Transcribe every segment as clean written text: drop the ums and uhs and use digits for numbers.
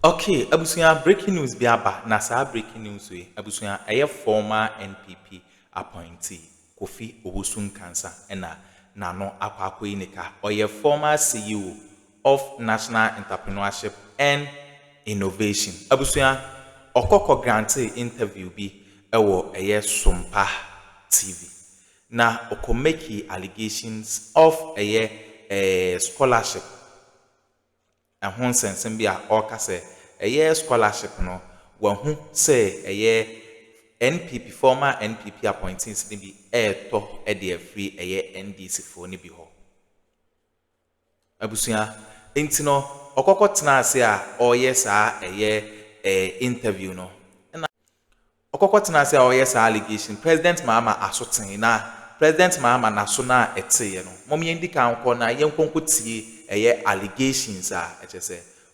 Okay, abusuya breaking news bi aba na saa breaking news we abusuya former NPP appointee Kofi Owosun Kansa ena nano akwakoyi nika former CEO of National Entrepreneurship and Innovation. Abusuya okoko grante interview bi ewo Sumpa TV. Na okomeki allegations of scholarship. And one sense be a say a scholarship no one say NPP former NPP appointees be to free NDC for ni bi ho abusuya intino okoko tena ase a saa interview no na okoko tena ase a saa allegation President Mahama asoten na President Mahama na so na eteye no mom yendika anko na yenkonko tie allegations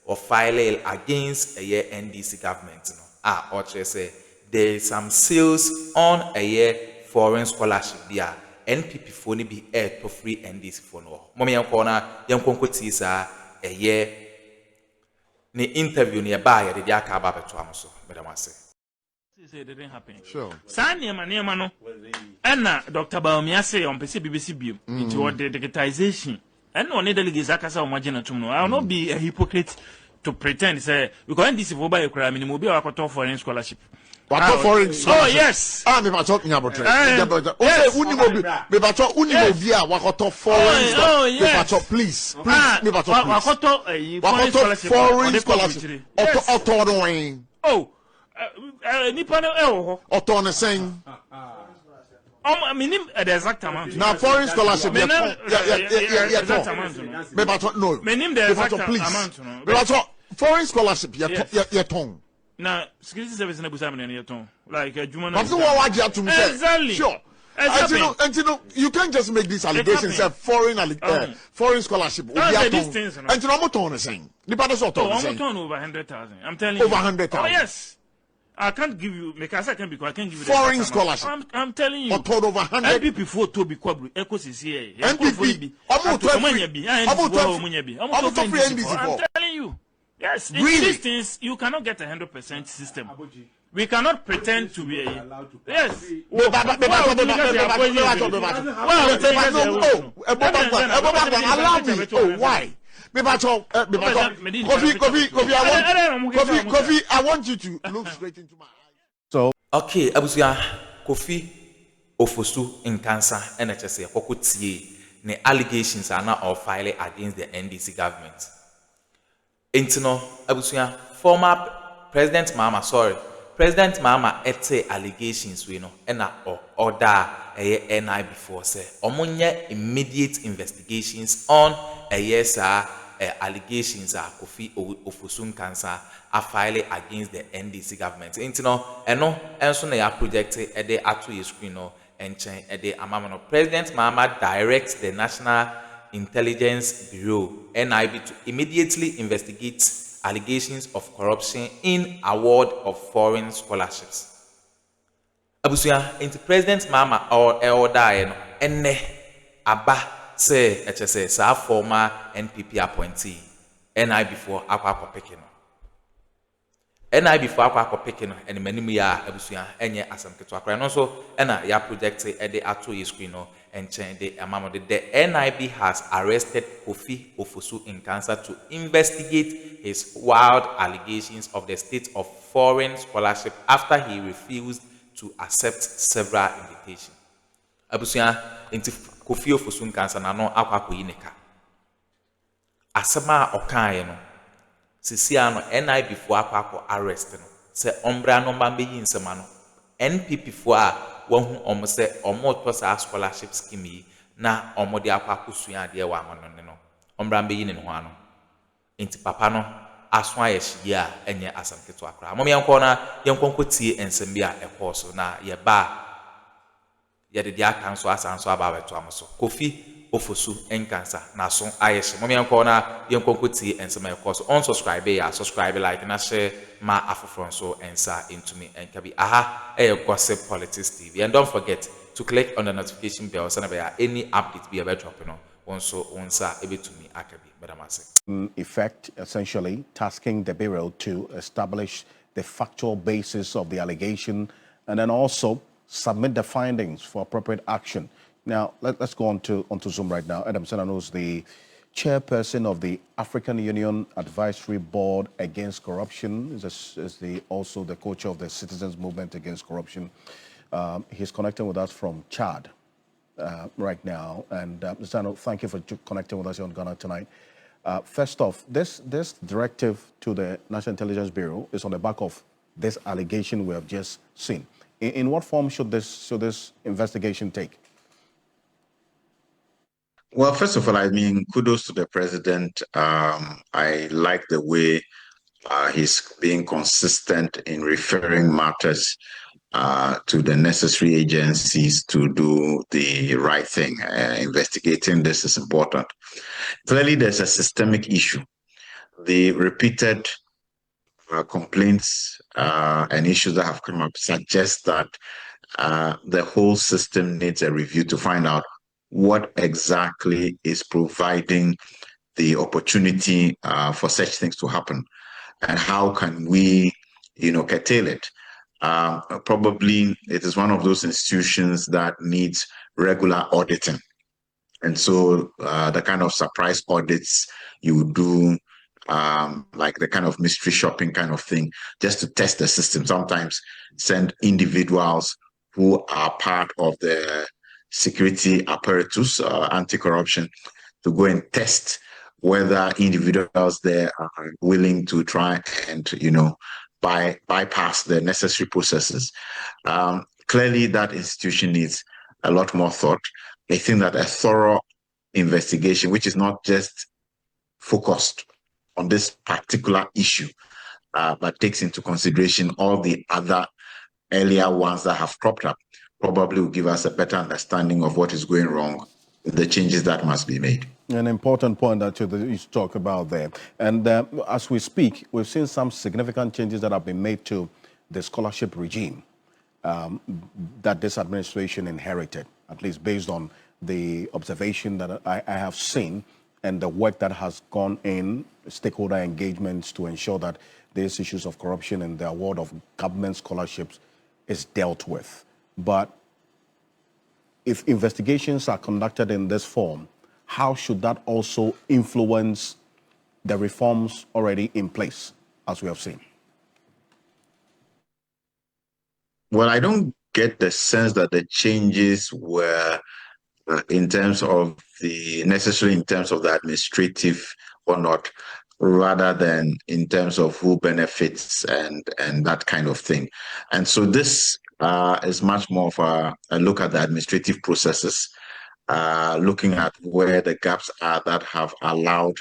or file against NDC government or there is some sales on foreign scholarship there NPP for ni be to free NDC for no mom yanko tisa ni interview ni ba ya de aka ba beto amso madam ase say it didn't happen. Sure. Sanya no. And Dr. Bawumia say on BBC bio into what the digitization. And no need delegates akasa o magina tumno. I will not be a hypocrite to pretend say because this for buy crime in mobile akoto foreign scholarship. Foreign scholarship. Oh yes. Me bacho nyabotre. Okay, me bacho unimobia wakoto foreign scholarship. Me bacho please. Me bacho wakoto foreign scholarship. Auto no wen. Oh. Nipa no ewo auto no sen. Minim the exact amount. Now foreign scholarship. Yeah. Me bacho no. Minim the exact amount. Me bacho foreign scholarship. Yeah, tongue. Now, security service na busa me na yeton. Like Juma no. But what wagia to me? Exactly. Sure. And you know, you can't just make these allegations of foreign scholarship. And you know what I'm saying? I'm over 100,000. I'm telling you. Over 100,000. Oh yes. I can't give you because I can't give you foreign scholarship. I'm telling you. Over 100. NPP for to be quabru. Echo CCA. NPP. I'm telling you. Yes. Really? In these things, you cannot get 100% system. We cannot pretend to be yes. Why? Kofi, I want you to look straight into my eyes. So okay, abusuya Kofi Ofosu Nkansa NHS kokotie ne allegations are now all filed against the NDC government. Intino abusuya former President Mahama ete allegations we no ena order NIB before say omonye immediate investigations on allegations Kofi Ofosu Nkansa are filed against the NDC government. Intino eno enso na ya project ede atu ye screen no enchen ede amamano President Mahama directs the National Intelligence Bureau NIB to immediately investigate allegations of corruption in award of foreign scholarships. Abusuya into President Mahama or order ene aba say HSS sa former NPP appointee NIB before akwa pekino. NIB before akwa pekino and many ya abusuya enye asam keto akra no so ena ya project e de ato ye screen no enchen de amamo the NIB has arrested Kofi Ofosu Nkansa to investigate his wild allegations of the state of foreign scholarship after he refused to accept several invitations. Abusuya into Kofi Ofosu Nkansa na no akwakoyi nika. Asema okan no sisia no NIB before akwako arrest no se ombra no mba meyi nsema no NPP for a won omo se omo to sa scholarship scheme na omo de akwako sua de wa amano no ombra meyi ne ho ano enti papa no aso ayehia enye asam keto akra mom yanko na yanko tie ensem bia ekoso na ye ba ye de aka nso asanso aba beto amso Kofi Ofosu Nkansa na so ayehye mom yanko na yanko tie ensem ekoso unsubscribe ya subscribe like na share ma afofron so ensa into me enkabi gossip politics TV, and don't forget to click on the notification bell so that any update be about dropping on also unsa ebetumi akabi. Madam Ase. In effect, essentially tasking the Bureau to establish the factual basis of the allegation and then also submit the findings for appropriate action. Now, let's go onto Zoom right now. Adam Senano is the chairperson of the African Union Advisory Board Against Corruption, is also the co-chair of the Citizens Movement Against Corruption. He's connecting with us from Chad right now. And Mr. Senano, thank you for connecting with us here on Ghana Tonight. First off, this directive to the National Intelligence Bureau is on the back of this allegation we have just seen. In what form should this investigation take? Well, first of all, I mean, kudos to the president. I like the way he's being consistent in referring matters to the necessary agencies to do the right thing. Investigating this is important. Clearly, there's a systemic issue. The repeated complaints and issues that have come up suggest that the whole system needs a review to find out what exactly is providing the opportunity for such things to happen, and how can we, curtail it. Probably it is one of those institutions that needs regular auditing. And so the kind of surprise audits you do, like the kind of mystery shopping kind of thing, just to test the system. Sometimes send individuals who are part of the security apparatus, anti-corruption, to go and test whether individuals there are willing to try and, bypass the necessary processes. Clearly, that institution needs a lot more thought. I think that a thorough investigation, which is not just focused on this particular issue, but takes into consideration all the other earlier ones that have cropped up, probably will give us a better understanding of what is going wrong, the changes that must be made. An important point that you talk about there. And as we speak, we've seen some significant changes that have been made to the scholarship regime that this administration inherited, at least based on the observation that I have seen and the work that has gone in, stakeholder engagements to ensure that these issues of corruption and the award of government scholarships is dealt with. But if investigations are conducted in this form, how should that also influence the reforms already in place, as we have seen? Well, I don't get the sense that the changes were in terms of the administrative or not, rather than in terms of who benefits and that kind of thing. And so this is much more of a look at the administrative processes, looking at where the gaps are that have allowed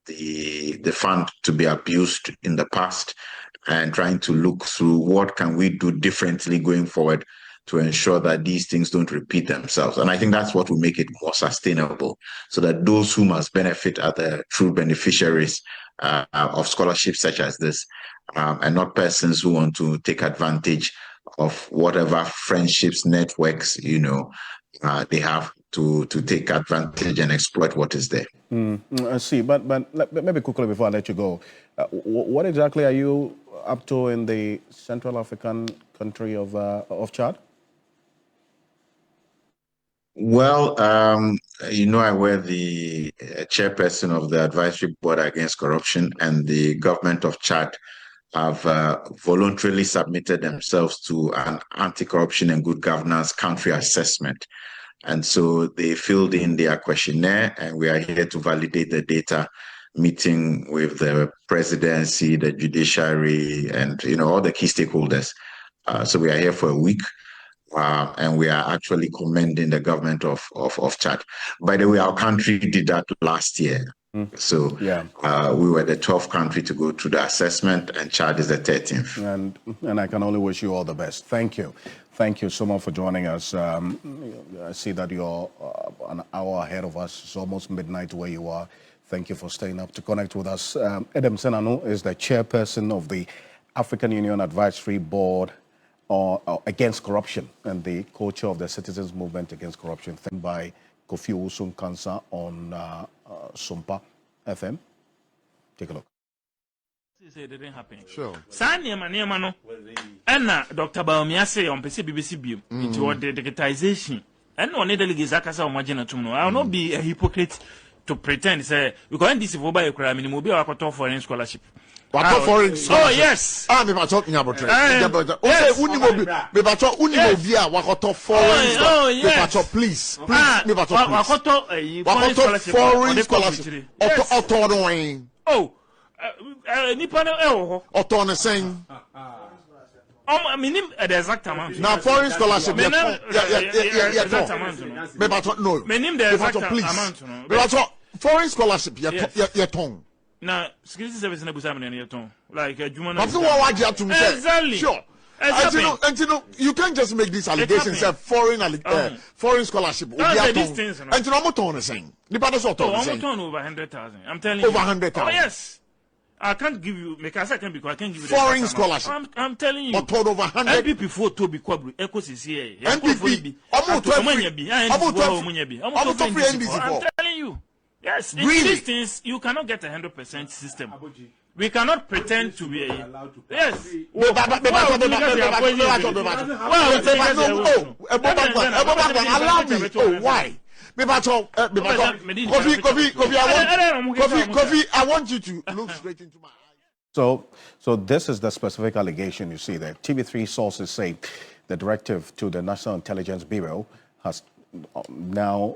the fund to be abused in the past, and trying to look through what can we do differently going forward to ensure that these things don't repeat themselves. And I think that's what will make it more sustainable, so that those who must benefit are the true beneficiaries of scholarships such as this, and not persons who want to take advantage of whatever friendships, networks, they have to take advantage and exploit what is there. I see, but maybe quickly before I let you go, what exactly are you up to in the Central African country of Chad? Well, I wear the chairperson of the Advisory Board Against Corruption, and the government of Chad have voluntarily submitted themselves to an anti-corruption and good governance country assessment. And so they filled in their questionnaire, and we are here to validate the data, meeting with the presidency, the judiciary, and all the key stakeholders. So we are here for a week, and we are actually commending the government of Chad. By the way, our country did that last year. So we were the 12th country to go through the assessment, and Chad is the 13th. And I can only wish you all the best. Thank you. Thank you so much for joining us. I see that you're an hour ahead of us. It's almost midnight where you are. Thank you for staying up to connect with us. Adam Senano is the chairperson of the African Union Advisory Board Against Corruption and the co-chair of the Citizens Movement Against Corruption, by Kofi Owusu Nkansah on Sumpa FM. Take a look. Say it didn't happen. Sure. Sanya no. And Dr. Bawumia say on BBC Bio into what the digitization. And no delegates akasa o magina tumno. I will not be a hypocrite to pretend say because this is over a crime in mobile akoto foreign scholarship. Foreign scholarship. Oh yes. Me bacho nyabotре. Me bacho unimobia wakoto foreign scholarship. Me bacho please. Me bacho wakoto foreign scholarship. Oto no wen. Oh. Nipa no ewo. Oto ne sen. Minim the exact amount. Now foreign scholarship. Yeah. Me bacho no. Minim the exact amount. Me bacho foreign scholarship. Ye ton. Now security service na busa me na ton. Like Juma na. But what waji atum say? Exactly. Sure. And you know, you can't just make these allegations. Say foreign scholarship. And you know, what on saying? Over 100,000. I'm telling you. Over 100,000. Oh yes. I can't give you. Because I can't give you foreign scholarship. I'm telling you. But over 100. NPP for to be quadru. Echo CCA. NPP. I'm telling you. Yes. In Really? these things, you cannot get 100% system. We cannot pretend to be yes. Why? Kofi, I want you to look straight into my eyes. So this is the specific allegation you see there. TV3 sources say the directive to the National Intelligence Bureau has now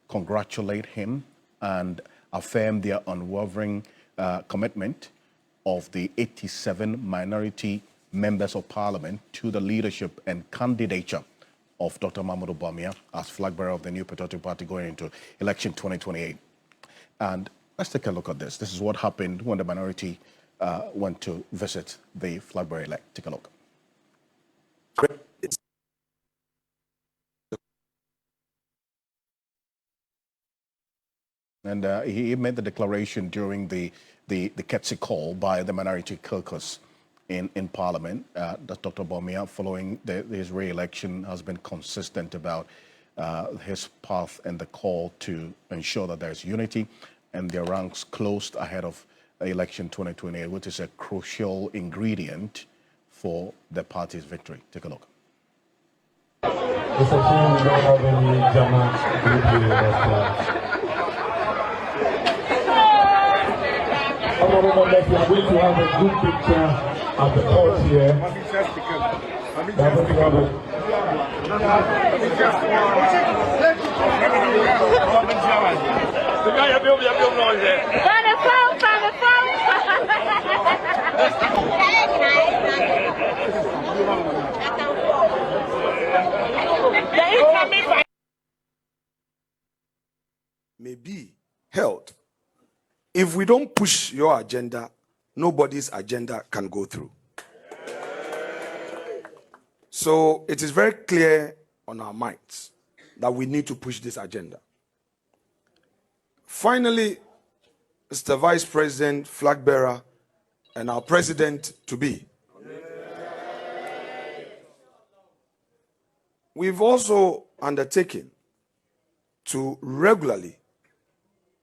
congratulate him and affirm their unwavering commitment of the 87 minority members of parliament to the leadership and candidature of Dr. Bawumia as flag bearer of the new patriotic party going into election 2028. And let's take a look at this. This is what happened when the minority went to visit the flag bearer elect. Take a look. And he made the declaration during the courtesy call by the minority caucus in Parliament. That Dr. Bawumia, following his re-election, has been consistent about his path and the call to ensure that there's unity and their ranks closed ahead of election 2028, which is a crucial ingredient for the party's victory. Take a look. It's a shame we don't have any Jama. Honorable members, we are going to have a good picture at the court here. May be held. If we don't push your agenda, nobody's agenda can go through. So it is very clear on our minds that we need to push this agenda. Finally, Mr. Vice President, flag bearer, and our president-to-be, we've also undertaken to regularly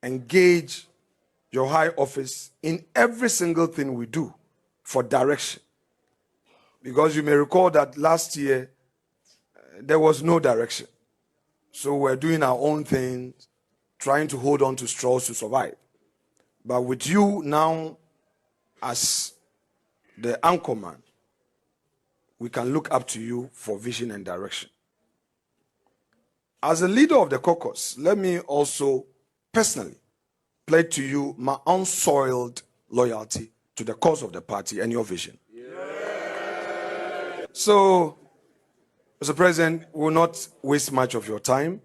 engage your high office in every single thing we do for direction. Because you may recall that last year, there was no direction. So we're doing our own things, trying to hold on to straws to survive. But with you now as the anchorman, we can look up to you for vision and direction. As a leader of the caucus, let me also personally pledge to you my unsoiled loyalty to the cause of the party and your vision. So, Mr. President, we will not waste much of your time.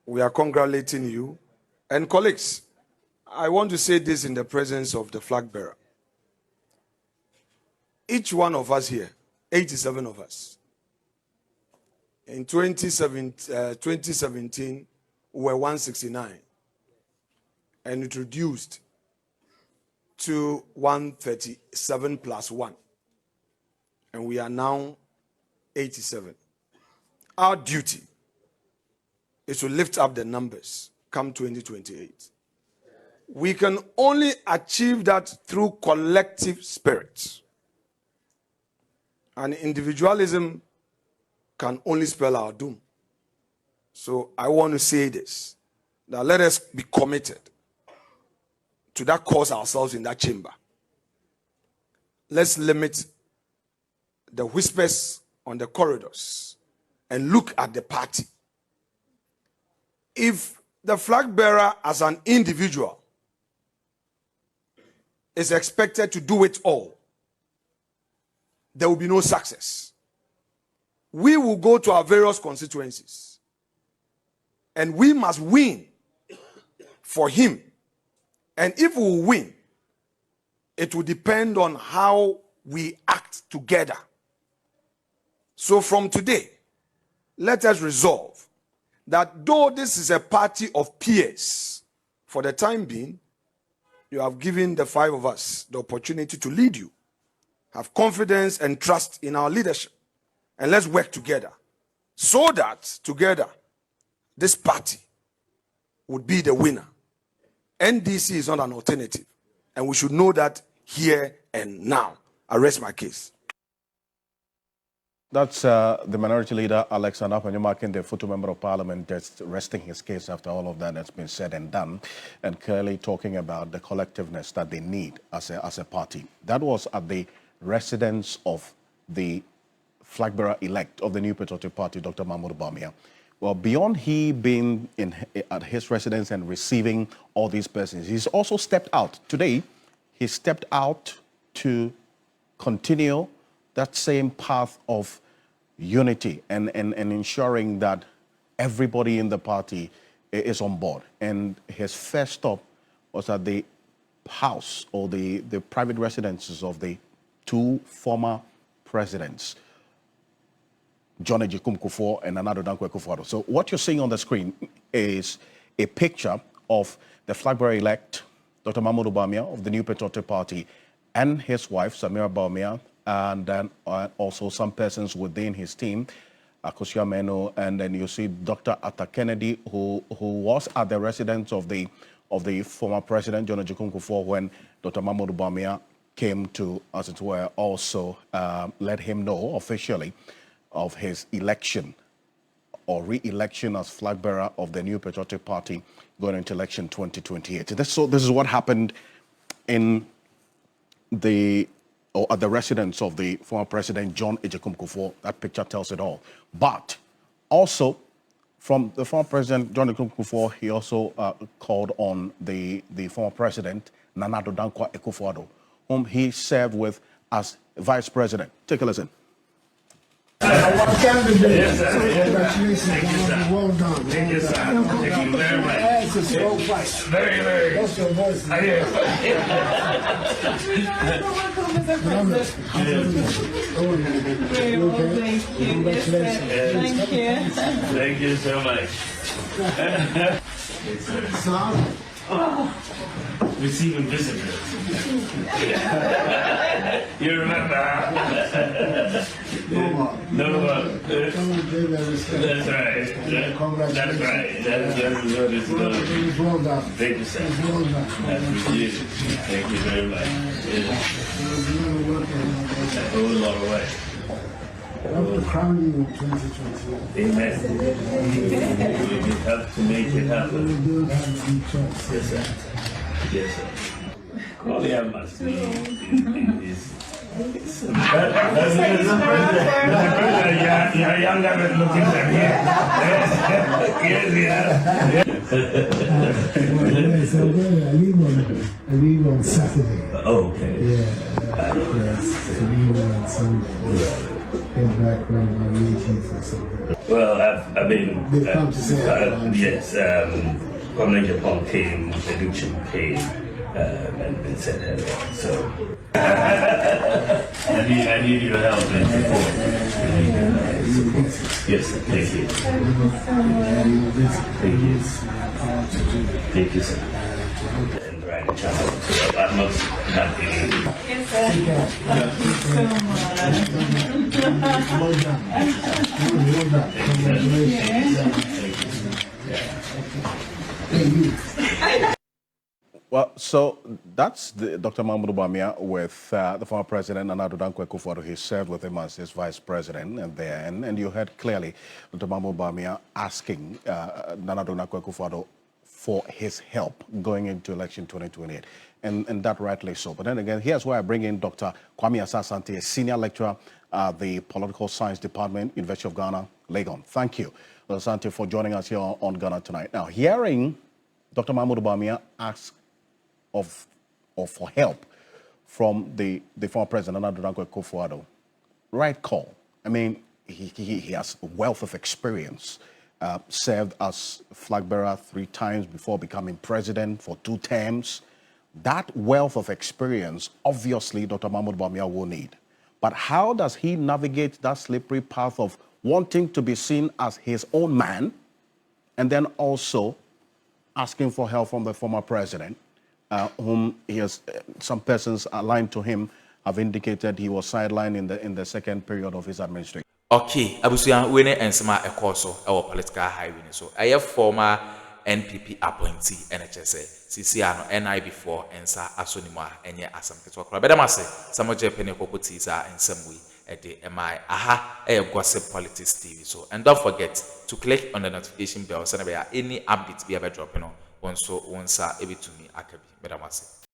We are congratulating you. And colleagues, I want to say this in the presence of the flag bearer. Each one of us here, 87 of us, in 2017 we were 169 and it reduced to 137 plus 1. And we are now 87. Our duty is to lift up the numbers come 2028. We can only achieve that through collective spirit. And individualism can only spell our doom. So I want to say this, that let us be committed to that cause ourselves in that chamber. Let's limit the whispers on the corridors and look at the party. If the flag bearer as an individual is expected to do it all, there will be no success. We will go to our various constituencies and we must win for him. And if we win, it will depend on how we act together. So from today, let us resolve that though this is a party of peers, for the time being, you have given the 5 of us the opportunity to lead you. Have confidence and trust in our leadership. And let's work together so that together this party would be the winner. NDC is not an alternative. And we should know that here and now. I rest my case. That's the Minority Leader, Alexander Appointee, the Futu Member of Parliament, just resting his case after all of that has been said and done, and clearly talking about the collectiveness that they need as a party. That was at the residence of the flag bearer elect of the New Patriotic Party, Dr. Mahmoud Bawumia. Well, beyond he being at his residence and receiving all these persons, he's also stepped out. Today, he stepped out to continue that same path of unity and ensuring that everybody in the party is on board. And his first stop was at the house or the private residences of the 2 former presidents, John Ejikun Kufuor and Nana Addo Dankwa Akufo-Addo. So what you're seeing on the screen is a picture of the flag bearer elect, Dr. Mahmoud Bawumia of the New Patriotic Party, and his wife, Samira Bawumia, and then also some persons within his team, Akosua Meno, and then you see Dr. Atta Kennedy, who was at the residence of the former president, John Ejikun Kufuor, when Dr. Mahmoud Bawumia came to, as it were, also let him know officially of his election or re-election as flag bearer of the New Patriotic Party going into election 2028. So this is what happened in at the residence of the former president, John Ejikun Kufuor. That picture tells it all. But also, from the former president, John Ejikun Kufuor, he also called on the former president, Nana Addo Dankwa Akufo-Addo, whom he served with as vice president. Take a listen. Our candidate. Yes, sir. Congratulations. Thank you, sir. Well done. Thank you, sir. Thank you very much. Yes, it's so fast. Very, very. That's your voice. Yes. Congratulations. Thank you so much. Sir? Receiving visitors. You remember? No. That's right. That's right. That's Well done. Thank you, sir. Well done. Thank you very much. A whole lot of work. I will crown you in 2021. Amen. We have to make it happen. We do have the choice. Yes, sir. Yes, sir. Kolia must be you're younger than looking at me. Yes, I leave on Saturday. Oh, okay. Yeah, yes, I leave on Sunday. Get back on my 18th or something. Well, I mean, They come to say yes, Governor Japan came, Education came, and said hello. So I need your help and support. Yes, thank you. Thank you. Thank you, sir. And right, child. So I'm not happy. Yes, sir. Thank you so much. Well done. Well done. Congratulations. you. Well, so that's Dr. Mahmoud Bawumia with the former president, Nana Addo Dankwa Akufo-Addo. He served with him as his vice president and you heard clearly Dr. Mahmoud Bawumia asking Nana Addo Dankwa Akufo-Addo for his help going into election 2028, and that rightly so. But then again, here's where I bring in Dr. Kwame Asante, a senior lecturer at the Political Science Department, University of Ghana, Legon. Thank you, Dr. Asante, for joining us here on Ghana Tonight. Now, hearing Dr. Mahmoud Bawumia ask for help from the former president, Nana Addo Dankwa Akufo-Addo, right call. I mean, he has a wealth of experience. Served as Flagbearer 3 times before becoming president for 2 terms. That wealth of experience, obviously, Dr. Mahmoud Bawumia will need. But how does he navigate that slippery path of wanting to be seen as his own man and then also asking for help from the former president, whom he has, some persons aligned to him have indicated he was sidelined in the second period of his administration? Okay, abusuya we ne ensema ekoso e political highway so aye former NPP appointee NHS CC ano NIB for ensa asonimu a enye asam keto kora bedamase samoje pene kokoti sa ensamwi ede emai aha gossip politics TV so, and don't forget to click on the notification bell so that any updates be ever dropping on so onsa ebitumi akabi bedamase.